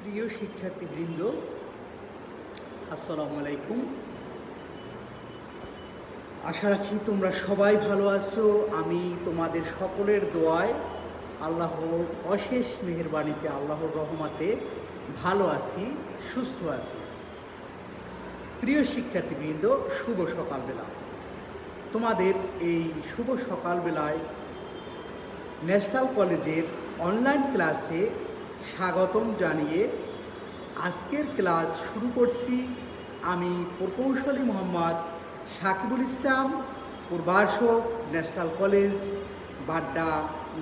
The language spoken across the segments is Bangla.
প্রিয় শিক্ষার্থীবৃন্দ, আসসালামু আলাইকুম। আশা রাখি তোমরা সবাই ভালো আছো। আমি তোমাদের সকলের দোয়ায়, আল্লাহর অশেষ মেহেরবানিতে, আল্লাহর রহমতে ভালো আছি, সুস্থ আছি। প্রিয় শিক্ষার্থীবৃন্দ, শুভ সকালবেলা। তোমাদের এই শুভ সকালবেলায় ন্যাশনাল কলেজের অনলাইন ক্লাসে স্বাগতম জানিয়ে আজকের ক্লাস শুরু করছি। আমি প্রকৌশলী মোহাম্মদ সাকিবুল ইসলাম, প্রভাষক, ন্যাশনাল কলেজ, বাড্ডা,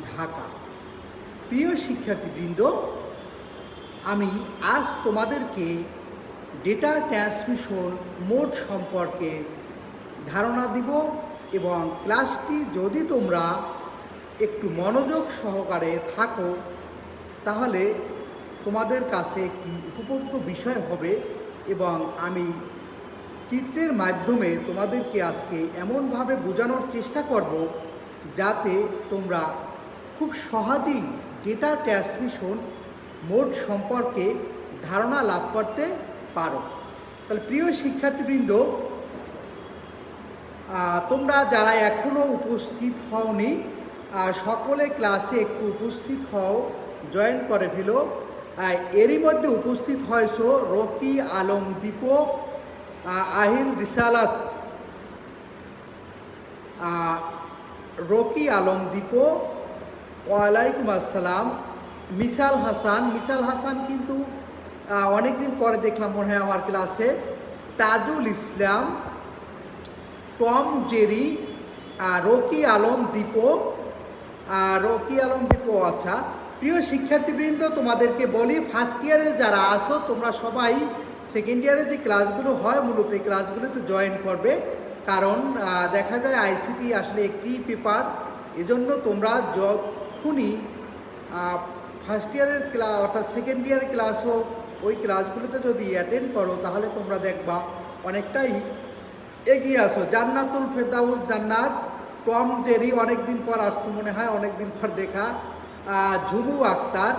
ঢাকা। প্রিয় শিক্ষার্থীবৃন্দ, আমি আজ তোমাদেরকে ডেটা ট্রান্সমিশন মোড সম্পর্কে ধারণা দিব এবং ক্লাসটি যদি তোমরা একটু মনোযোগ সহকারে থাকো তাহলে তোমাদের কাছে একটি উপভোগ্য বিষয় হবে এবং আমি চিত্রের মাধ্যমে তোমাদেরকে আজকে এমনভাবে বোঝানোর চেষ্টা করব যাতে তোমরা খুব সহজেই ডেটা ট্রান্সমিশন মোড সম্পর্কে ধারণা লাভ করতে পারো। তাহলে প্রিয় শিক্ষার্থীবৃন্দ, তোমরা যারা এখনও উপস্থিত হওনি সকলে ক্লাসে একটু উপস্থিত হও, জয়েন করে ফেলো। এরই মধ্যে উপস্থিত হয়েছ রকি আলম দীপো, আহিল রিসালাত, রকি আলম দীপো, ওয়ালাইকুম আসসালাম। মিসাল হাসান কিন্তু অনেকদিন পরে দেখলাম মনে হয় আমার ক্লাসে। Tajul Islam, Tom Jerry, Rocky Alam দীপো, আচ্ছা। প্রিয় শিক্ষার্থীবৃন্দ, তোমাদেরকে বলি ফার্স্ট ইয়ারে যারা আসো তোমরা সবাই সেকেন্ড ইয়ারে যে ক্লাসগুলো হয় মূলত এই ক্লাসগুলোতে জয়েন করবে, কারণ দেখা যায় আইসিটি আসলে একটি পেপার, এজন্য তোমরা যখনই ফার্স্ট ইয়ারের ক্লাস অর্থাৎ সেকেন্ড ইয়ারের ক্লাস হোক ওই ক্লাসগুলোতে যদি অ্যাটেন্ড করো তাহলে তোমরা দেখবা অনেকটাই এগিয়ে আসো। জান্নাতুল ফেরদাউস জান্নাত, টম জেরি অনেকদিন পর আসছে মনে হয়, অনেকদিন পর দেখা। ঝুমু আক্তার,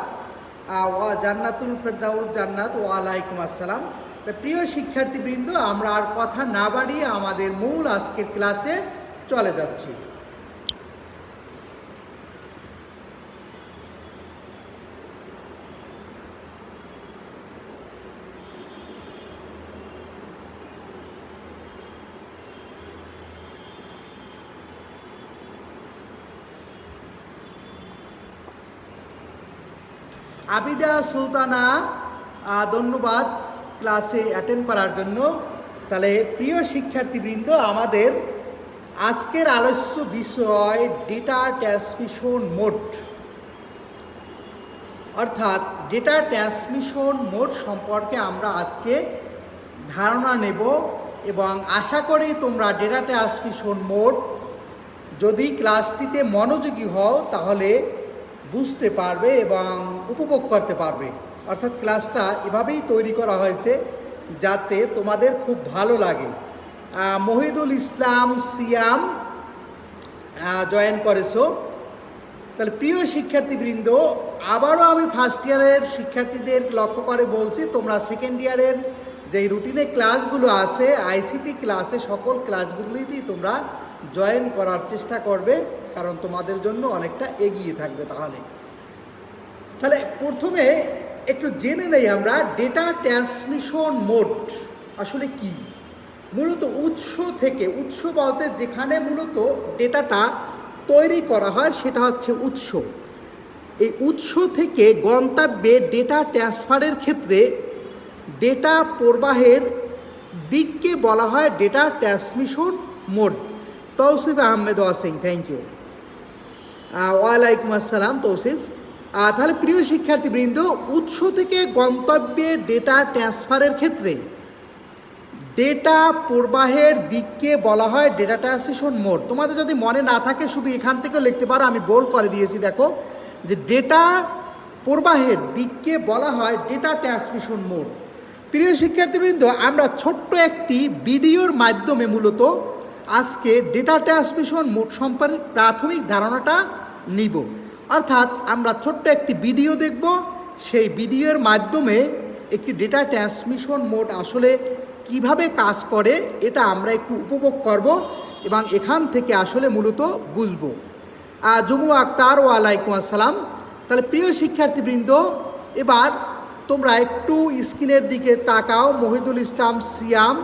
জান্নাতুল ফেরদাউস জান্নাত, ওয়ালাইকুম আসসালাম। প্রিয় শিক্ষার্থীবৃন্দ, আমরা আর কথা না বাড়িয়ে আমাদের মূল আজকের ক্লাসে চলে যাচ্ছি। আবিদা সুলতানা, ধন্যবাদ ক্লাসে অ্যাটেন্ড করার জন্য। তাহলে প্রিয় শিক্ষার্থীবৃন্দ, আমাদের আজকের আলোচ্য বিষয় ডেটা ট্রান্সমিশন মোড, অর্থাৎ ডেটা ট্রান্সমিশন মোড সম্পর্কে আমরা আজকে ধারণা নেব এবং আশা করি তোমরা ডেটা ট্রান্সমিশন মোড যদি ক্লাসটিতে মনোযোগী হও তাহলে বুঝতে পারবে এবং উপভোগ করতে পারবে। অর্থাৎ ক্লাসটা এভাবেই তৈরি করা হয়েছে যাতে তোমাদের খুব ভালো লাগে। মহিদুল ইসলাম সিয়াম জয়েন করেছো। তাহলে প্রিয় শিক্ষার্থীবৃন্দ, আবারও আমি ফার্স্ট ইয়ারের শিক্ষার্থীদের লক্ষ্য করে বলছি, তোমরা সেকেন্ড ইয়ারের যেই রুটিনে ক্লাসগুলো আছে আইসিটি ক্লাসে সকল ক্লাসগুলোতেই তোমরা জয়েন করার চেষ্টা করবে, কারণ তোমাদের জন্য অনেকটা এগিয়ে থাকবে। তাহলে প্রথমে একটু জেনে নেই আমরা ডেটা ট্রান্সমিশন মোড আসলে কি। মূলত উৎস বলতে যেখানে মূলত ডেটাটা তৈরি করা হয় সেটা হচ্ছে উৎস। এই উৎস থেকে গন্তব্যে ডেটা ট্রান্সফারের ক্ষেত্রে ডেটা প্রবাহের দিককে বলা হয় data transmission mode. Tausif Ahmed ওয়াসিং, থ্যাংক ইউ। ওয়ালাইকুম আসসালাম তৌসিফ। তাহলে প্রিয় শিক্ষার্থীবৃন্দ, উৎস থেকে গন্তব্যে ডেটা ট্রান্সফারের ক্ষেত্রে ডেটা প্রবাহের দিককে বলা হয় ডেটা ট্রান্সমিশন মোড। তোমাদের যদি মনে না থাকে শুধু এখান থেকেও লিখতে পারো, আমি বোল্ড করে দিয়েছি, দেখো যে ডেটা প্রবাহের দিককে বলা হয় ডেটা ট্রান্সমিশন মোড। প্রিয় শিক্ষার্থীবৃন্দ, আমরা ছোট্ট একটি ভিডিওর মাধ্যমে মূলত আজকে ডেটা ট্রান্সমিশন মোড সম্পর্কে প্রাথমিক ধারণাটা নিব। অর্থাৎ আমরা ছোট্ট একটি ভিডিও দেখব সেই ভিডিওর মাধ্যমে একটি ডেটা ট্রান্সমিশন মোড আসলে কিভাবে কাজ করে এটা আমরা একটু উপভোগ করব এবং এখান থেকে আসলে মূলত বুঝব। জুমু আক্তার ওয়ালাইকুম আসসালাম। তাহলে প্রিয় শিক্ষার্থীবৃন্দ, এবার তোমরা একটু স্ক্রিনের দিকে তাকাও। মহিদুল ইসলাম সিয়াম,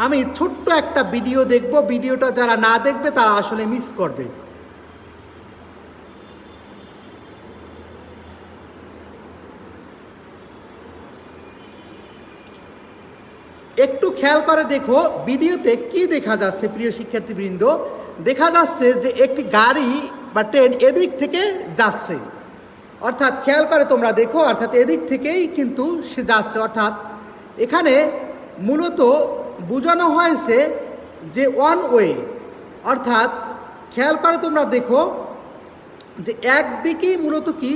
আমি ছোট্ট একটা ভিডিও দেখব, ভিডিওটা যারা না দেখবে তারা আসলে মিস করবে। একটু খেয়াল করে দেখো ভিডিওতে কি দেখা যাচ্ছে। প্রিয় শিক্ষার্থীবৃন্দ, দেখা যাচ্ছে যে একটি গাড়ি বা ট্রেন এদিক থেকে যাচ্ছে, অর্থাৎ খেয়াল করে তোমরা দেখো, অর্থাৎ এদিক থেকেই কিন্তু সে যাচ্ছে। অর্থাৎ এখানে মূলত বোঝানো হয়েছে যে ওয়ান ওয়ে, অর্থাৎ খেয়াল করে তোমরা দেখো যে একদিকেই মূলত কি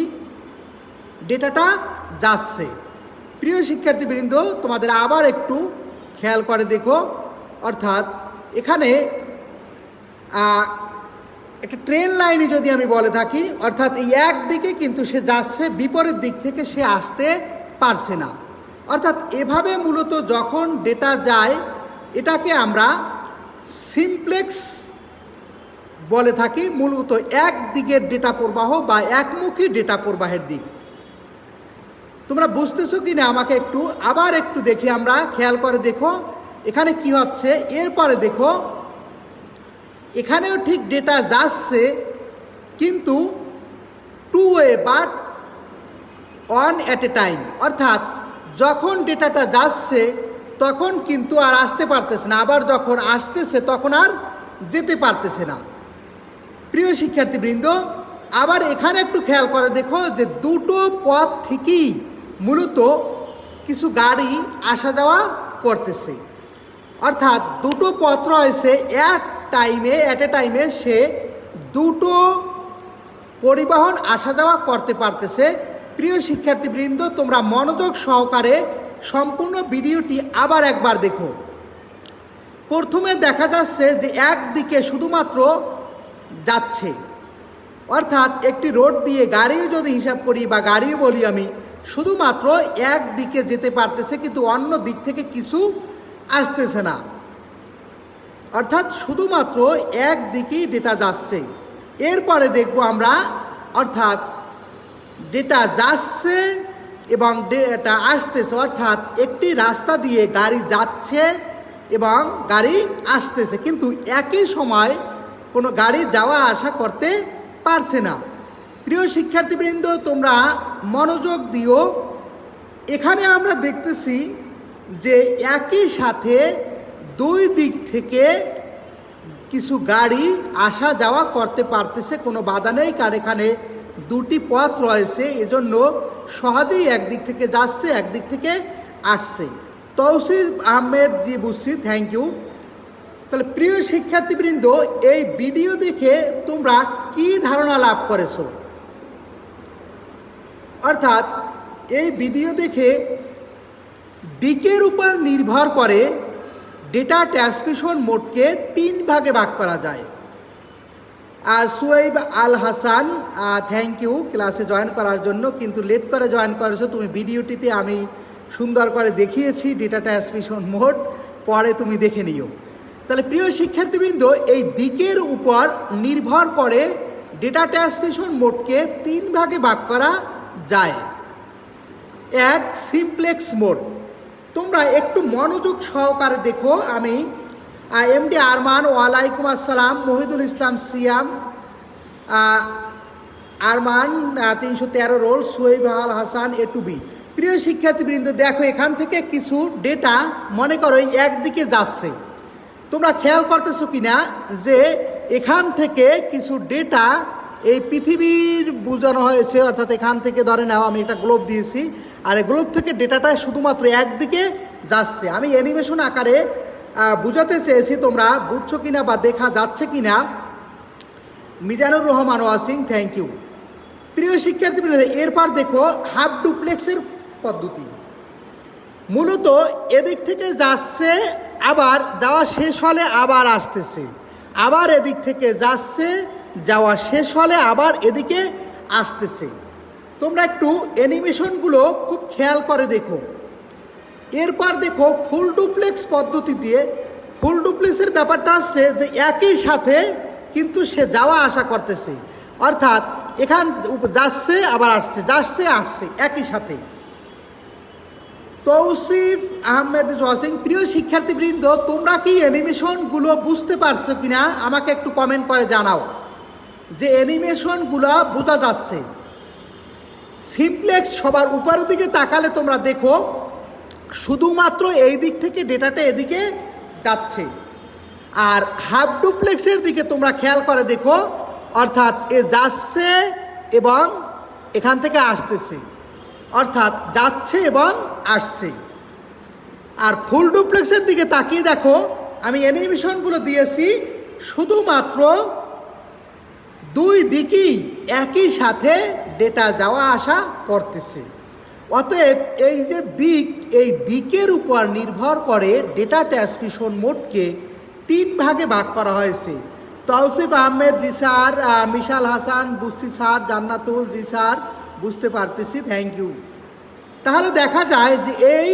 ডেটাটা যাচ্ছে। প্রিয় শিক্ষার্থীবৃন্দ, তোমাদের আবার একটু খেয়াল করে দেখো, অর্থাৎ এখানে একটা ট্রেন লাইনে যদি আমি বলে থাকি, অর্থাৎ এই একদিকে কিন্তু সে যাচ্ছে, বিপরীত দিক থেকে সে আসতে পারছে না। অর্থাৎ এভাবে মূলত যখন ডেটা যায় এটাকে আমরা সিমপ্লেক্স বলে থাকি। মূলত একদিকের ডেটা প্রবাহ বা একমুখী ডেটা প্রবাহের দিক। তোমরা বুঝতেছো কি না আমাকে একটু আবার একটু দেখি আমরা, খেয়াল করে দেখো এখানে কি হচ্ছে। এরপরে দেখো এখানেও ঠিক ডেটা যাচ্ছে, কিন্তু two way but one at a time. অর্থাৎ যখন ডেটাটা যাচ্ছে তখন কিন্তু আর আসতে পারতেছে না, আবার যখন আসতেছে তখন আর যেতে পারতেছে না। প্রিয় শিক্ষার্থীবৃন্দ, আবার এখানে একটু খেয়াল করে দেখো যে দুটো পথ থেকেই মূলত কিছু গাড়ি আসা যাওয়া করতেছে। অর্থাৎ দুটো পথ রয়েছে, অ্যাট এ টাইমে সে দুটো পরিবহন আসা যাওয়া করতে পারতেছে। প্রিয় শিক্ষার্থীবৃন্দ, তোমরা মনোযোগ সহকারে সম্পূর্ণ ভিডিওটি আবার একবার দেখো। প্রথমে দেখা যাচ্ছে যে একদিকে শুধুমাত্র যাচ্ছে, অর্থাৎ একটি রোড দিয়ে গাড়ি যদি হিসাব করি বা গাড়িও বলি আমি, শুধুমাত্র একদিকে যেতে পারতেছে, কিন্তু অন্য দিক থেকে কিছু আসতেছে না। অর্থাৎ শুধুমাত্র একদিকেই ডেটা যাচ্ছে। এরপরে দেখব আমরা, অর্থাৎ ডেটা যাচ্ছে এবং ডেটা আসতেছে, অর্থাৎ একটি রাস্তা দিয়ে গাড়ি যাচ্ছে এবং গাড়ি আসতেছে, কিন্তু একই সময় কোনো গাড়ি যাওয়া আসা করতে পারছে না। প্রিয় শিক্ষার্থীবৃন্দ, তোমরা মনোযোগ দিও। এখানে আমরা দেখতেছি যে একই সাথে দুই দিক থেকে কিছু গাড়ি আসা যাওয়া করতে পারতেছে, কোনো বাধা নেই, কারণ এখানে দুটি পথ রয়েছে, এজন্য সহজেই একদিক থেকে যাচ্ছে একদিক থেকে আসছে। তৌসিফ আহমেদ জি, বুঝছি, থ্যাংক ইউ। তাহলে প্রিয় শিক্ষার্থীবৃন্দ, এই ভিডিও দেখে তোমরা কি ধারণা লাভ করেছো? অর্থাৎ এই ভিডিও দেখে দিকের উপর নির্ভর করে ডেটা ট্রান্সমিশন মোডকে তিন ভাগে ভাগ করা যায়। সুয়েব আল হাসান, থ্যাংক ইউ ক্লাসে জয়েন করার জন্য, কিন্তু লেট করে জয়েন করেছো তুমি। ভিডিওটিতে আমি সুন্দর করে দেখিয়েছি ডেটা ট্রান্সমিশন মোড, পরে তুমি দেখে নিও। তাহলে প্রিয় শিক্ষার্থীবৃন্দ, এই দিকের উপর নির্ভর করে ডেটা ট্রান্সমিশন মোডকে তিন ভাগে ভাগ করা যায়। এক, সিমপ্লেক্স মোড। তোমরা একটু মনোযোগ সহকারে দেখো। আমি এমডি আরমান, ওয়ালাইকুম আসসালাম। মহিদুল ইসলাম সিয়াম, আরমান 313 রোল, সোয়েব আল হাসান এ টু বি। প্রিয় শিক্ষার্থীবৃন্দ, দেখো এখান থেকে কিছু ডেটা মনে করো একদিকে যাচ্ছে। তোমরা খেয়াল করতেছো কিনা যে এখান থেকে কিছু ডেটা এই পৃথিবীর বোঝানো হয়েছে, অর্থাৎ এখান থেকে ধরে নাও আমি একটা গ্লোব দিয়েছি, আর এই গ্লোব থেকে ডেটাটা শুধুমাত্র একদিকে যাচ্ছে। আমি অ্যানিমেশন আকারে বুঝাতে চেয়েছি, তোমরা বুঝছো কিনা বা দেখা যাচ্ছে কিনা। মিজানুর রহমান ওয়াসিং, থ্যাংক ইউ। প্রিয় শিক্ষার্থীবৃন্দ, এরপর দেখো হাফ ডুপ্লেক্সের পদ্ধতি। মূলত এদিক থেকে যাচ্ছে, আবার যাওয়া শেষ হলে আবার আসতেছে, আবার এদিক থেকে যাচ্ছে, যাওয়া শেষ হলে আবার এদিকে আসতেছে। তোমরা একটু অ্যানিমেশনগুলো খুব খেয়াল করে দেখো। এরপর দেখো ফুল ডুপ্লেক্স পদ্ধতি দিয়ে, ফুল ডুপ্লেক্সের ব্যাপারটা আসছে যে একই সাথে কিন্তু সে যাওয়া আসা করতেছে, অর্থাৎ এখান যাচ্ছে আবার আসছে, যাচ্ছে আসছে একই সাথে। তৌসিফ আহমেদ জসিং, প্রিয় শিক্ষার্থীবৃন্দ, তোমরা কি অ্যানিমেশনগুলো বুঝতে পারছো কিনা আমাকে একটু কমেন্ট করে জানাও যে অ্যানিমেশনগুলো বোঝা যাচ্ছে। সিমপ্লেক্স সবার উপরের দিকে তাকালে তোমরা দেখো শুধুমাত্র এই দিক থেকে ডেটাটা এদিকে যাচ্ছে, আর হাফ ডুপ্লেক্সের দিকে তোমরা খেয়াল করে দেখো, অর্থাৎ এ যাচ্ছে এবং এখান থেকে আসতেছে, অর্থাৎ যাচ্ছে এবং আসছে। আর ফুল ডুপ্লেক্সের দিকে তাকিয়ে দেখো, আমি অ্যানিমেশনগুলো দিয়েছি শুধুমাত্র দুই দিকেই একই সাথে ডেটা যাওয়া আসা করতেছে। অতএব এই যে দিক, এই দিকের উপর নির্ভর করে ডেটা ট্রান্সমিশন মোডকে 3 ভাগে ভাগ করা হয়েছে। তৌসিফ আহমেদ, জি স্যার। মিশাল হাসান, বুঝছি স্যার। জান্নাতুল, জি স্যার, বুঝতে পারতেছি, থ্যাংক ইউ। তাহলে দেখা যায় যে এই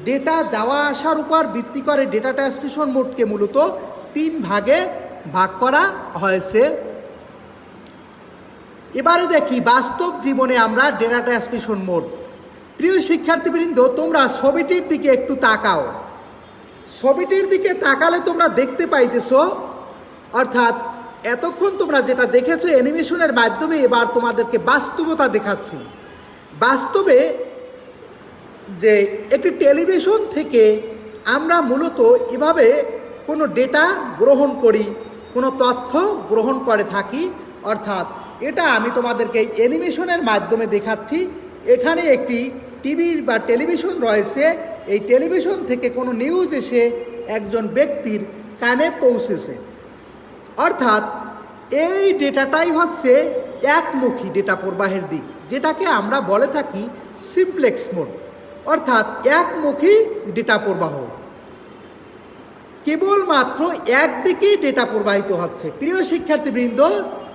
ডেটা যাওয়া আসার উপর ভিত্তি করে ডেটা ট্রান্সমিশন মোডকে মূলত 3 ভাগে ভাগ করা হয়েছে। এবারে দেখি বাস্তব জীবনে আমরা ডেটা ট্রান্সমিশন মোড। প্রিয় শিক্ষার্থীবৃন্দ, তোমরা ছবিটির দিকে একটু তাকাও। ছবিটির দিকে তাকালে তোমরা দেখতে পাইতেছো, অর্থাৎ এতক্ষণ তোমরা যেটা দেখেছো অ্যানিমেশনের মাধ্যমে, এবার তোমাদেরকে বাস্তবতা দেখাচ্ছি। বাস্তবে যে একটি টেলিভিশন থেকে আমরা মূলত এভাবে কোনো ডেটা গ্রহণ করি, কোনো তথ্য গ্রহণ করে থাকি, অর্থাৎ এটা আমি তোমাদেরকে অ্যানিমেশনের মাধ্যমে দেখাচ্ছি। এখানে একটি টিভি বা টেলিভিশন রয়েছে, এই টেলিভিশন থেকে কোনো নিউজ এসে একজন ব্যক্তির কানে পৌঁছেছে, অর্থাৎ এই ডেটাটাই হচ্ছে একমুখী ডেটা প্রবাহের দিক, যেটাকে আমরা বলে থাকি সিমপ্লেক্স মোড, অর্থাৎ একমুখী ডেটা প্রবাহ। কেবলমাত্র একদিকেই ডেটা প্রবাহিত হচ্ছে। প্রিয় শিক্ষার্থীবৃন্দ,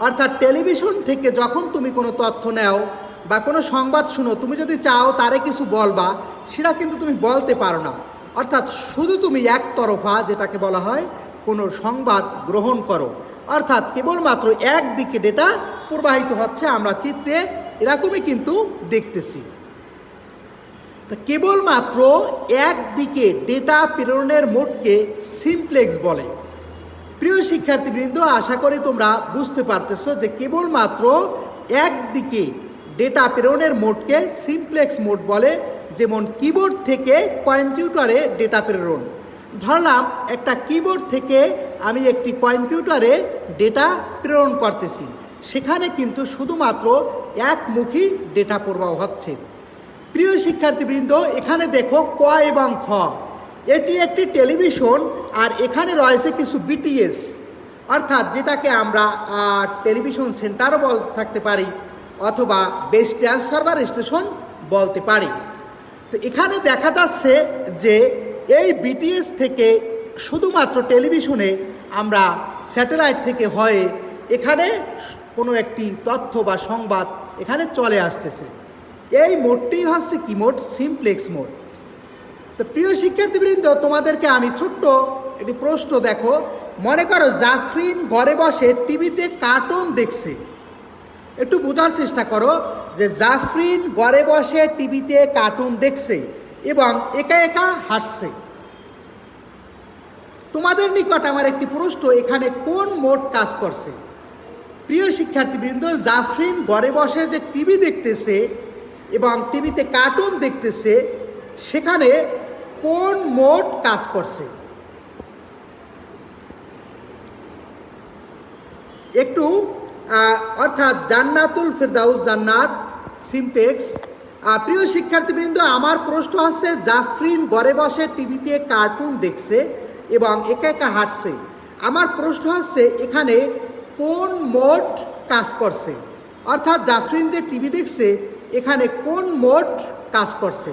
অর্থাৎ টেলিভিশন থেকে যখন তুমি কোনো তথ্য নাও বা কোনো সংবাদ শুনো, তুমি যদি চাও তারে কিছু বলবা, সেটা কিন্তু তুমি বলতে পারো না, অর্থাৎ শুধু তুমি একতরফা, যেটাকে বলা হয়, কোনো সংবাদ গ্রহণ করো, অর্থাৎ কেবলমাত্র একদিকে ডেটা প্রবাহিত হচ্ছে। আমরা চিত্রে এরকমই কিন্তু দেখতেছি। কেবলমাত্র একদিকে ডেটা প্রেরণের মোডকে সিমপ্লেক্স বলে। প্রিয় শিক্ষার্থীবৃন্দ, আশা করি তোমরা বুঝতে পারতেছো যে কেবলমাত্র একদিকে ডেটা প্রেরণের মোডকে সিমপ্লেক্স মোড বলে। যেমন কিবোর্ড থেকে কম্পিউটারে ডেটা প্রেরণ। ধরলাম একটা কিবোর্ড থেকে আমি একটি কম্পিউটারে ডেটা প্রেরণ করতেছি, সেখানে কিন্তু শুধুমাত্র একমুখী ডেটা প্রবাহ হচ্ছে। প্রিয় শিক্ষার্থীবৃন্দ, এখানে দেখো ক এবং খ, এটি একটি টেলিভিশন, আর এখানে রয়েছে কিছু বিটিএস, অর্থাৎ যেটাকে আমরা টেলিভিশন সেন্টারও থাকতে পারি, অথবা বেস ট্রান্সসার্ভার স্টেশন বলতে পারি। তো এখানে দেখা যাচ্ছে যে এই বিটিএস থেকে শুধুমাত্র টেলিভিশনে আমরা স্যাটেলাইট থেকে হয়ে এখানে কোনো একটি তথ্য বা সংবাদ এখানে চলে আসতেছে। এই মোডটি হচ্ছে কি মোড? Simplex mode. তো প্রিয় শিক্ষার্থীবৃন্দ, তোমাদেরকে আমি ছোট্ট একটি প্রশ্ন, দেখো, মনে করো জাফরিন ঘরে বসে টিভিতে কার্টুন দেখছে। একটু বোঝার চেষ্টা করো যে জাফরিন ঘরে বসে টিভিতে কার্টুন দেখছে এবং একা একা হাসছে। তোমাদের নিকট আমার একটি প্রশ্ন, এখানে কোন মোড কাজ করছে? প্রিয় শিক্ষার্থীবৃন্দ, জাফরিন ঘরে বসে যে টিভি দেখতেছে এবং টিভিতে কার্টুন দেখতেছে, সেখানে কোন মোড কাজ করছে? একটু অর্থাৎ জান্নাতুল ফেরদাউস জান্নাত সিমপ্লেক্স। প্রিয় শিক্ষার্থীবৃন্দ, আমার প্রশ্ন হচ্ছে জাফরিন ঘরে বসে টিভিতে কার্টুন দেখছে এবং একা একা হাঁটছে। আমার প্রশ্ন হচ্ছে এখানে কোন মোড কাজ করছে, অর্থাৎ জাফরিন যে টিভি দেখছে এখানে কোন মোড কাজ করছে?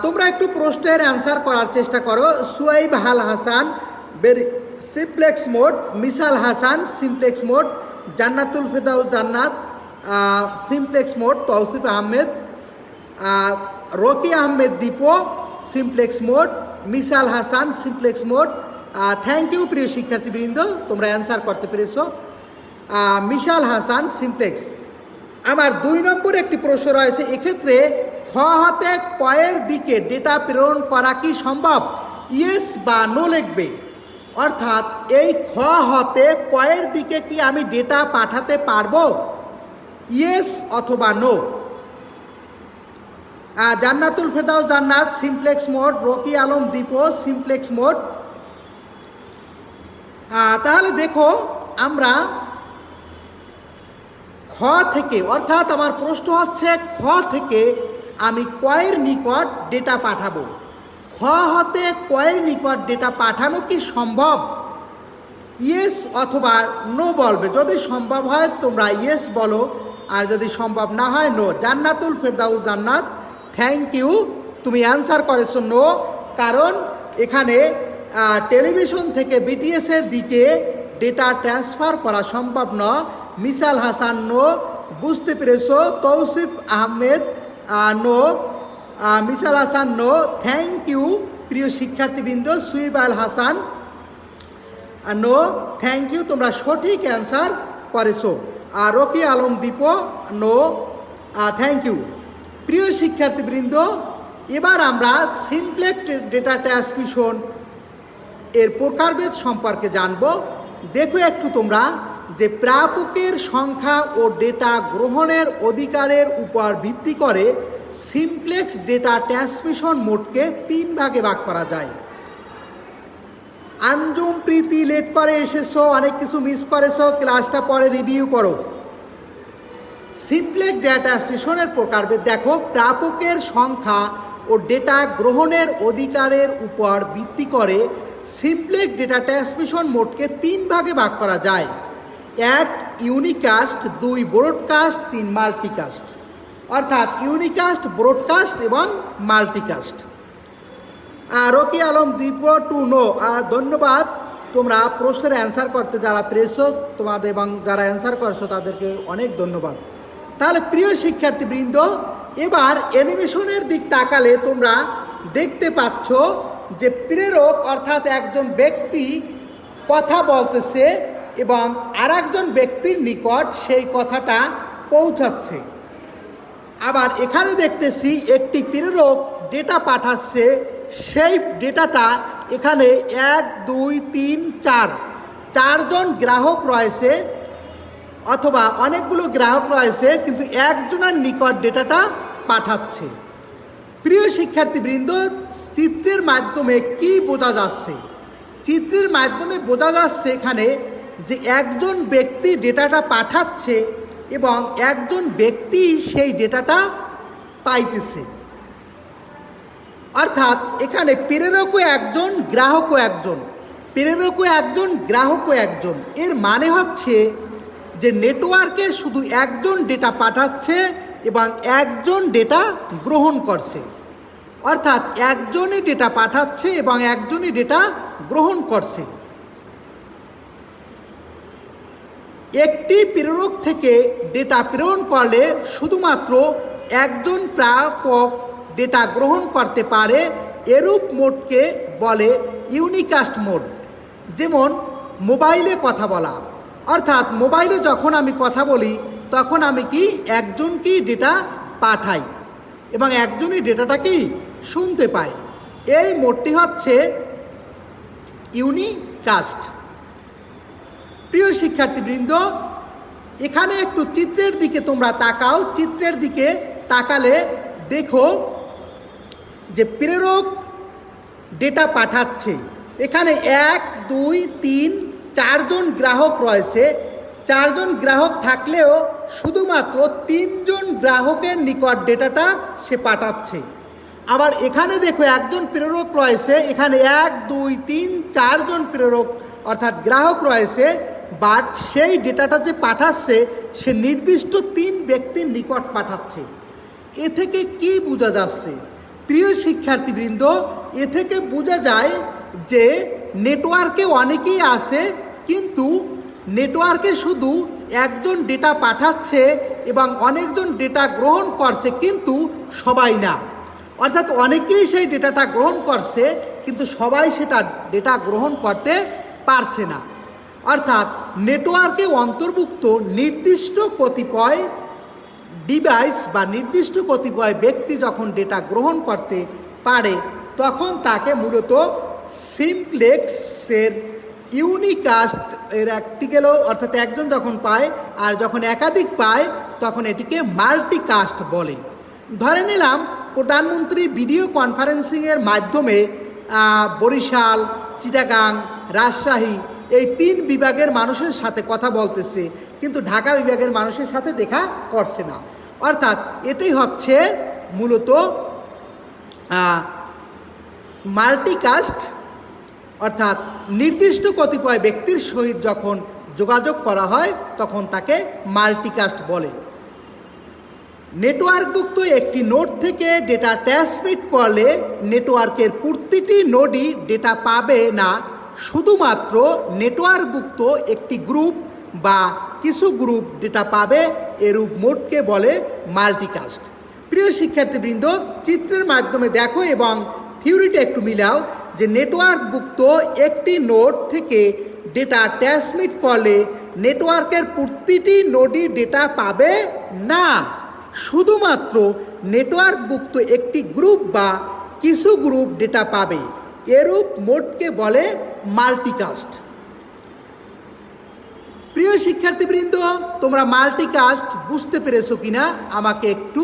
তোমরা একটু প্রশ্নের অ্যান্সার করার চেষ্টা করো। Suaib al Hasan simplex mode, Misal Hasan simplex mode, Jannatul Ferdous Jannat simplex mode Tausif Ahmed, Rocky Ahmed Dipo simplex mode, Misal Hasan simplex mode. Thank you প্রিয় শিক্ষার্থীবৃন্দ, তোমরা অ্যান্সার করতে পেরেছো। মিসাল হাসান সিমপ্লেক্স। আমার 2 নম্বর একটি প্রশ্ন রয়েছে, এক্ষেত্রে খ হাতে কয়ের দিকে ডেটা প্রেরণ করা কি সম্ভব? ইয়েস বা নো লিখবে। অর্থাৎ এই খ হতে কয়ের দিকে কি আমি ডেটা পাঠাতে পারবো? ইয়েস অথবা no. Jannatul Ferdous Jannat simplex mode, Rocky Alam Dipo simplex mode. তাহলে দেখো আমরা খ থেকে, অর্থাৎ আমার প্রশ্ন হচ্ছে খ থেকে আমি কয়ের নিকট ডেটা পাঠাবো। খ হতে কয়ের নিকট ডেটা পাঠানো কি সম্ভব? ইয়েস অথবা নো বলবে। যদি সম্ভব হয় তোমরা ইয়েস বলো, আর যদি সম্ভব না হয় নো। জান্নাতুল ফেরদাউস জান্নাত, থ্যাংক ইউ, তুমি অ্যান্সার করেছো নো। কারণ এখানে টেলিভিশন থেকে বিটিএসের দিকে ডেটা ট্রান্সফার করা সম্ভব নয়। মিসাল হাসান নো, বুঝতে পেরেছো। Tausif Ahmed no, Misal Hasan no, thank you প্রিয় শিক্ষার্থীবৃন্দ। Suib al Hasan no, thank you, তোমরা সঠিক অ্যান্সার করেছো। আর Rocky Alam Dipo no, thank you প্রিয় শিক্ষার্থীবৃন্দ। এবার আমরা সিমপ্লেক্স ডেটা ট্রান্সমিশন এর প্রকারভেদ সম্পর্কে জানব। দেখো একটু তোমরা যে প্রাপকের সংখ্যা ও ডেটা গ্রহণের অধিকারের উপর ভিত্তি করে সিমপ্লেক্স ডেটা ট্রান্সমিশন মোডকে 3 ভাগে ভাগ করা যায়। আঞ্জুম প্রীতি লেট করে এসেছো, অনেক কিছু মিস করেছো, ক্লাসটা পরে রিভিউ করো। সিমপ্লেক্স ডেটা ট্রান্সমিশনের প্রকারভেদ দেখো, প্রাপকের সংখ্যা ও ডেটা গ্রহণের অধিকারের উপর ভিত্তি করে সিমপ্লেক্স ডেটা ট্রান্সমিশন মোডকে 3 ভাগে ভাগ করা যায়। 1 ইউনিকাস্ট, 2 ব্রডকাস্ট, 3 মাল্টিকাস্ট। অর্থাৎ ইউনিকাস্ট, ব্রডকাস্ট এবং multicast. Rocky Alam Deep to know, ধন্যবাদ, তোমরা প্রশ্নের অ্যান্সার করতে যারা পেরেছো তোমাদের এবং যারা অ্যান্সার করছো তাদেরকে অনেক ধন্যবাদ। তাহলে প্রিয় শিক্ষার্থীবৃন্দ, এবার অ্যানিমেশনের দিক তাকালে তোমরা দেখতে পাচ্ছ যে প্রেরক অর্থাৎ একজন ব্যক্তি কথা বলতেছে এবং আর একজন ব্যক্তির নিকট সেই কথাটা পৌঁছাচ্ছে। আবার এখানে দেখতেছি একটি প্রেরক ডেটা পাঠাচ্ছে, সেই ডেটাটা এখানে 1 2 3 4 চারজন গ্রাহক রয়েছে, অথবা অনেকগুলো গ্রাহক রয়েছে, কিন্তু একজনের নিকট ডেটাটা পাঠাচ্ছে। প্রিয় শিক্ষার্থীবৃন্দ, চিত্রের মাধ্যমে কি বোঝা যাচ্ছে? চিত্রের মাধ্যমে বোঝা যাচ্ছে এখানে যে একজন ব্যক্তি ডেটাটা পাঠাচ্ছে এবং একজন ব্যক্তি সেই ডেটাটা পাইতেছে। অর্থাৎ এখানে প্রেরকও একজন, গ্রাহকও একজন, প্রেরকও একজন, গ্রাহকও একজন। এর মানে হচ্ছে যে নেটওয়ার্কে শুধু একজন ডেটা পাঠাচ্ছে এবং একজন ডেটা গ্রহণ করছে। অর্থাৎ একজনই ডেটা পাঠাচ্ছে এবং একজনই ডেটা গ্রহণ করছে। একটি প্রেরক থেকে ডেটা প্রেরণ করলে শুধুমাত্র একজন প্রাপক ডেটা গ্রহণ করতে পারে। এরূপ মোডকে বলে ইউনিকাস্ট মোড। যেমন মোবাইলে কথা বলা, অর্থাৎ মোবাইলে যখন আমি কথা বলি তখন আমি কি একজনকেই ডেটা পাঠাই এবং একজনই ডেটাটা কি শুনতে পাই। এই মোডটি হচ্ছে ইউনিকাস্ট। প্রিয় শিক্ষার্থীবৃন্দ, এখানে একটু চিত্রের দিকে তোমরা তাকাও। চিত্রের দিকে তাকালে দেখো যে প্রেরক ডেটা পাঠাচ্ছে। এখানে 1 2 3 4জন গ্রাহক রয়েছে। 4জন গ্রাহক থাকলেও শুধুমাত্র 3জন গ্রাহকের নিকট ডেটাটা সে পাঠাচ্ছে। আবার এখানে দেখো একজন প্রেরক রয়েছে, এখানে 1 2 3 4জন প্রেরক অর্থাৎ গ্রাহক রয়েছে, বাট সেই ডেটাটা যে পাঠাচ্ছে সে নির্দিষ্ট 3 ব্যক্তির নিকট পাঠাচ্ছে। এ থেকে কি বোঝা যাচ্ছে? প্রিয় শিক্ষার্থীবৃন্দ, এ থেকে বোঝা যায় যে নেটওয়ার্কে অনেকেই আছে, কিন্তু নেটওয়ার্কে শুধু একজন ডেটা পাঠাচ্ছে এবং অনেকজন ডেটা গ্রহণ করছে, কিন্তু সবাই না। অর্থাৎ অনেকেই সেই ডেটাটা গ্রহণ করছে, কিন্তু সবাই সেটা ডেটা গ্রহণ করতে পারছে না। অর্থাৎ নেটওয়ার্কে অন্তর্ভুক্ত নির্দিষ্ট কতিপয় ডিভাইস বা নির্দিষ্ট কতিপয় ব্যক্তি যখন ডেটা গ্রহণ করতে পারে, তখন তাকে মূলত সিমপ্লেক্সের ইউনিকাস্ট এর একটি গেল। অর্থাৎ একজন যখন পায়, আর যখন একাধিক পায় তখন এটিকে মাল্টিকাস্ট বলে। ধরে নিলাম প্রধানমন্ত্রী ভিডিও কনফারেন্সিংয়ের মাধ্যমে বরিশাল, চিটাগাং, রাজশাহী এই 3 বিভাগের মানুষের সাথে কথা বলতেছে, কিন্তু ঢাকা বিভাগের মানুষের সাথে দেখা করছে না। অর্থাৎ এটাই হচ্ছে মূলত মাল্টিকাস্ট। অর্থাৎ নির্দিষ্ট কতিপয় ব্যক্তির সহিত যখন যোগাযোগ করা হয় তখন তাকে মাল্টিকাস্ট বলে। নেটওয়ার্কভুক্ত একটি নোড থেকে ডেটা ট্রান্সমিট করলে নেটওয়ার্কের প্রতিটি নোডই ডেটা পাবে না, শুধুমাত্র নেটওয়ার্কভুক্ত একটি গ্রুপ বা কিছু গ্রুপ ডেটা পাবে। এরূপ মোডকে বলে মাল্টিকাস্ট। প্রিয় শিক্ষার্থীবৃন্দ, চিত্রের মাধ্যমে দেখো এবং থিওরিটা একটু মিলাও যে নেটওয়ার্কভুক্ত একটি নোড থেকে ডেটা ট্রান্সমিট করলে নেটওয়ার্কের প্রতিটি নোডই ডেটা পাবে না, শুধুমাত্র নেটওয়ার্কভুক্ত একটি গ্রুপ বা কিছু গ্রুপ ডেটা পাবে। এরূপ মোডকে বলে মাল্টিকাস্ট। প্রিয় শিক্ষার্থীবৃন্দ, তোমরা মাল্টিকাস্ট বুঝতে পেরেছো কিনা আমাকে একটু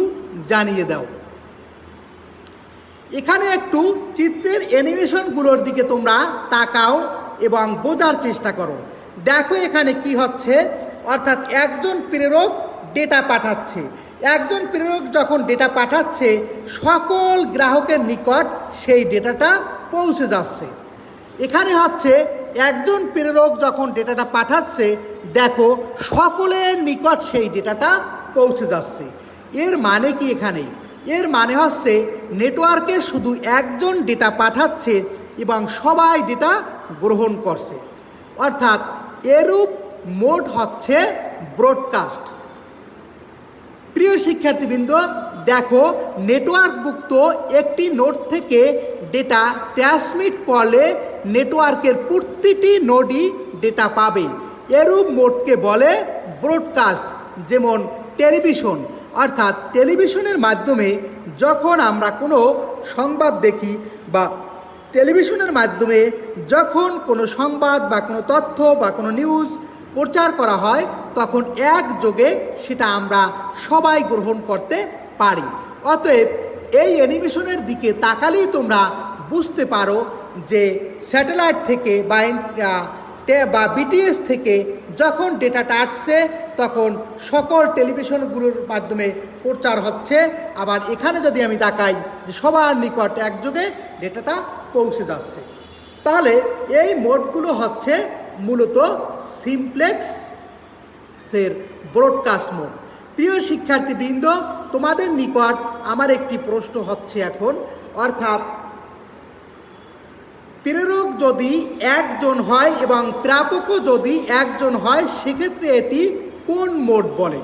জানিয়ে দাও। এখানে একটু চিত্রের অ্যানিমেশনগুলোর দিকে তোমরা তাকাও এবং বোঝার চেষ্টা করো। দেখো এখানে কি হচ্ছে। অর্থাৎ একজন প্রেরক ডেটা পাঠাচ্ছে। একজন প্রেরক যখন ডেটা পাঠাচ্ছে, সকল গ্রাহকের নিকট সেই ডেটাটা পৌঁছে যাচ্ছে। এখানে হচ্ছে একজন প্রেরক যখন ডেটাটা পাঠাচ্ছে, দেখো সকলের নিকট সেই ডেটাটা পৌঁছে যাচ্ছে। এর মানে কি এখানে? এর মানে হচ্ছে নেটওয়ার্কে শুধু একজন ডেটা পাঠাচ্ছে এবং সবাই ডেটা গ্রহণ করছে। অর্থাৎ এরূপ মোড হচ্ছে ব্রডকাস্ট। প্রিয় শিক্ষার্থীবৃন্দ, দেখো নেটওয়ার্কভুক্ত একটি নোড থেকে ডেটা ট্রান্সমিট করলে নেটওয়ার্কের প্রতিটি নোডই ডেটা পাবে। এরূপ মোডকে বলে ব্রডকাস্ট। যেমন টেলিভিশন। অর্থাৎ টেলিভিশনের মাধ্যমে যখন আমরা কোনো সংবাদ দেখি বা টেলিভিশনের মাধ্যমে যখন কোনো সংবাদ বা কোনো তথ্য বা কোনো নিউজ প্রচার করা হয়, তখন একযোগে সেটা আমরা সবাই গ্রহণ করতে পারি। অতএব এই অ্যানিমেশনের দিকে তাকালেই তোমরা বুঝতে পারো যে স্যাটেলাইট থেকে বা বিটিএস থেকে যখন ডেটাটা আসছে, তখন সকল টেলিভিশনগুলোর মাধ্যমে প্রচার হচ্ছে। আবার এখানে যদি আমি তাকাই যে সবার নিকট একযোগে ডেটাটা পৌঁছে যাচ্ছে। তাহলে এই মোডগুলো হচ্ছে মূলত সিমপ্লেক্সের ব্রডকাস্ট মোড। প্রিয় শিক্ষার্থীবৃন্দ, তোমাদের নিকট আমার একটি প্রশ্ন হচ্ছে এখন। অর্থাৎ প্রেরক যদি একজন হয় এবং প্রাপকও যদি একজন হয়, সেক্ষেত্রে এটি কোন মোড বলে?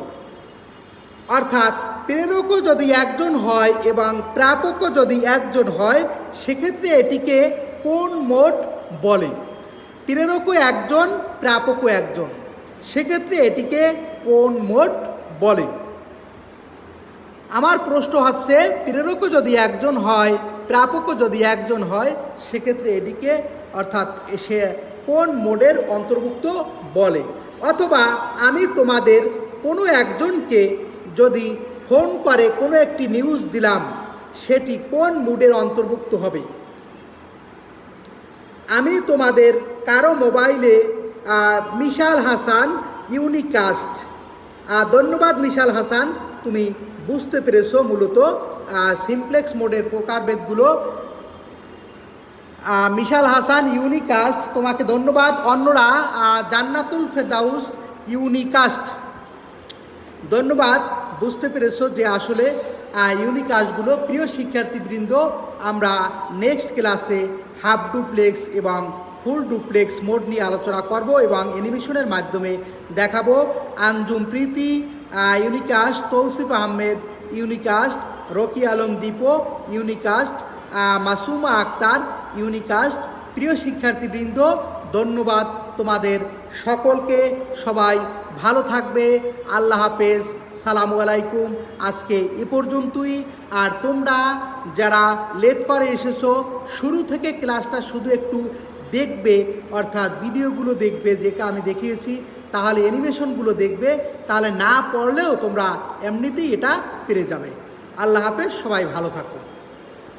অর্থাৎ প্রেরকও যদি একজন হয় এবং প্রাপকও যদি একজন হয়, সেক্ষেত্রে এটিকে কোন মোড বলে? প্রেরকও একজন, প্রাপকও একজন, সেক্ষেত্রে এটিকে কোন মোড বলে? আমার প্রশ্ন হচ্ছে প্রেরকও যদি একজন হয়, প্রাপকও যদি একজন হয়, সেক্ষেত্রে এটিকে অর্থাৎ সে কোন মোডের অন্তর্ভুক্ত বলে? অথবা আমি তোমাদের কোনো একজনকে যদি ফোন করে কোনো একটি নিউজ দিলাম, সেটি কোন মোডের অন্তর্ভুক্ত হবে? আমি তোমাদের কারো মোবাইলে মিশাল হাসান ইউনিকাস্ট। ধন্যবাদ মিশাল হাসান, তুমি বুঝতে পেরেছো মূলত সিমপ্লেক্স মোডের প্রকারভেদগুলো। মিশাল হাসান ইউনিকাস্ট, তোমাকে ধন্যবাদ। অন্যরা জান্নাতুল ফেরদাউস ইউনিকাস্ট, ধন্যবাদ। বুঝতে পেরেছো যে আসলে ইউনিকাস্টগুলো। প্রিয় শিক্ষার্থীবৃন্দ, আমরা নেক্সট ক্লাসে হাফ ডুপ্লেক্স এবং ফুল ডুপ্লেক্স মোড নিয়ে আলোচনা করব এবং অ্যানিমেশনের মাধ্যমে দেখাবো। Anjum Priti, unicast Tausif Ahmed, unicast Rocky Alam Dipo, unicast Masuma Akter, unicast. প্রিয় শিক্ষার্থীবৃন্দ, ধন্যবাদ তোমাদের সকলকে। সবাই ভালো থাকবে। আল্লাহ হাফেজ, সালামু আলাইকুম। আজকে এ পর্যন্তই। আর তোমরা যারা লেট করে এসেছো, শুরু থেকে ক্লাসটা শুধু একটু দেখবে, অর্থাৎ ভিডিওগুলো দেখবে যেটা আমি দেখিয়েছি, তাহলে অ্যানিমেশনগুলো দেখবে, তাহলে না পড়লেও তোমরা এমনিতেই এটা পেরে যাবে। আল্লাহ হাফেজ, সবাই ভালো থাকো।